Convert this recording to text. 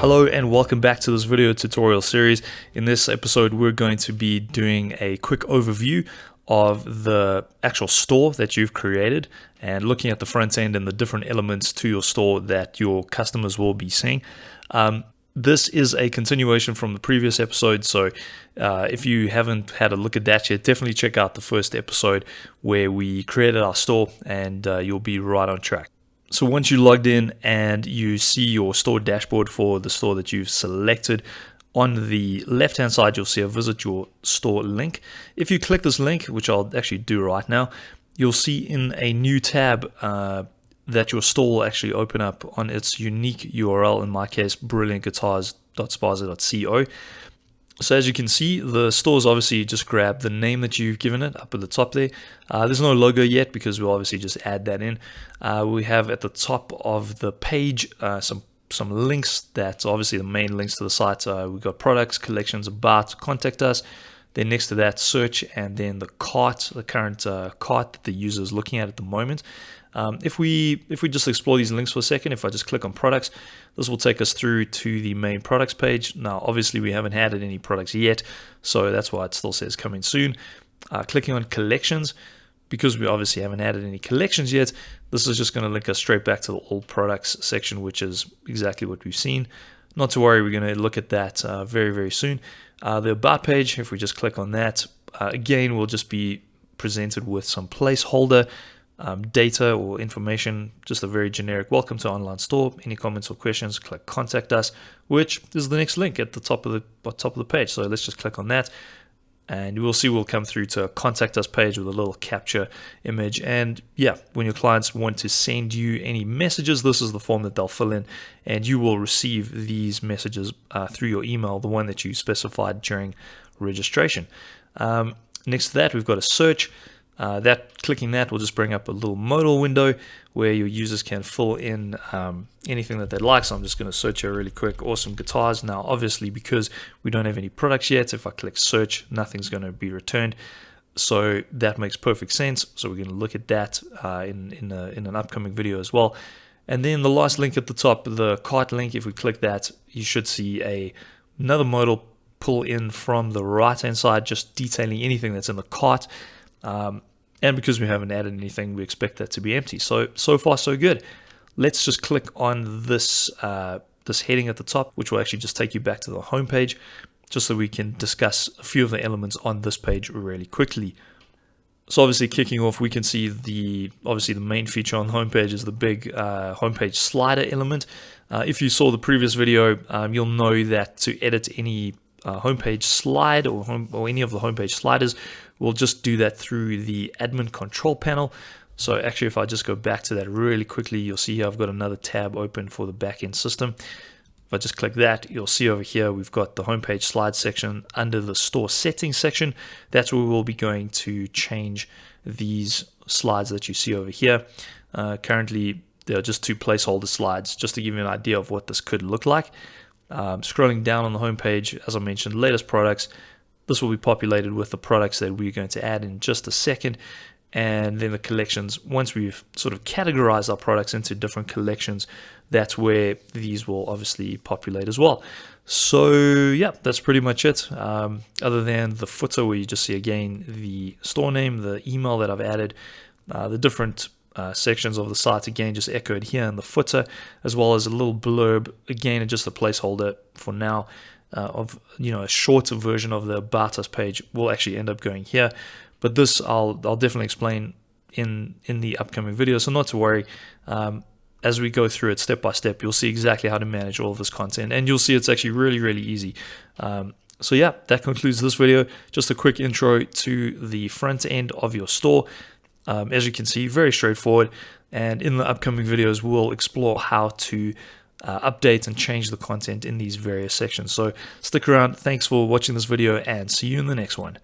Hello and welcome back to this video tutorial series. In this episode we're going to be doing a quick overview of the actual store that you've created and looking at the front end and the different elements to your store that your customers will be seeing. This is a continuation from the previous episode, so if you haven't had a look at that yet, definitely check out the first episode where we created our store and you'll be right on track. So once you logged in and you see your store dashboard for the store that you've selected, on the left hand side you'll see a visit your store link. If you click this link, which I'll actually do right now, you'll see in a new tab that your store will actually open up on its unique URL, in my case brilliantguitars.spaza.co. So as you can see, the store's obviously just grab the name that you've given it up at the top there. There's no logo yet because we'll obviously just add that in. We have at the top of the page some links that's obviously the main links to the site. We've got products, collections, about, contact us. Then next to that, search, and then the cart, the current cart that the user is looking at the moment. If we just explore these links for a second, if I just click on products, this will take us through to the main products page. Now, obviously, we haven't added any products yet, so that's why it still says coming soon. Clicking on collections, because we obviously haven't added any collections yet, this is just going to link us straight back to the all products section, which is exactly what we've seen. Not to worry, we're going to look at that very, very soon. The about page, if we just click on that, again, we'll just be presented with some placeholder data or information, just a very generic welcome to online store. Any comments or questions, click contact us, which is the next link at the top of the page. So let's just click on that, and you will see we'll come through to a contact us page with a little capture image. And yeah, when your clients want to send you any messages, this is the form that they'll fill in, and you will receive these messages through your email, the one that you specified during registration. Next to that, we've got a search. Clicking that will just bring up a little modal window where your users can fill in anything that they'd like. So I'm just going to search here really quick, awesome guitars. Now, obviously, because we don't have any products yet, if I click search, nothing's going to be returned. So that makes perfect sense. So we're going to look at that in an upcoming video as well. And then the last link at the top, the cart link, if we click that, you should see another modal pull in from the right hand side, just detailing anything that's in the cart. And because we haven't added anything, we expect that to be empty. So far, so good. Let's just click on this heading at the top, which will actually just take you back to the home page, just so we can discuss a few of the elements on this page really quickly. So obviously, kicking off, we can see the main feature on the homepage is the big homepage slider element. If you saw the previous video, you'll know that to edit any homepage slide or any of the homepage sliders, we'll just do that through the admin control panel. So actually, if I just go back to that really quickly, you'll see here I've got another tab open for the backend system. If I just click that, you'll see over here we've got the homepage slide section under the store settings section. That's where we'll be going to change these slides that you see over here. Currently, there are just two placeholder slides, just to give you an idea of what this could look like. Scrolling down on the homepage, as I mentioned, latest products. This will be populated with the products that we're going to add in just a second. And then the collections, once we've sort of categorized our products into different collections, that's where these will obviously populate as well. So yeah, that's pretty much it. Other than the footer, where you just see again the store name, the email that I've added, the different sections of the site again just echoed here in the footer, as well as a little blurb, again just a placeholder for now of a shorter version of the About Us page will actually end up going here, but this I'll definitely explain in the upcoming video, so not to worry. As we go through it step by step, you'll see exactly how to manage all of this content, and you'll see it's actually really easy. So yeah, that concludes this video. Just a quick intro to the front end of your store. As you can see, very straightforward, and in the upcoming videos we'll explore how to update and change the content in these various sections. So stick around. Thanks for watching this video, and see you in the next one.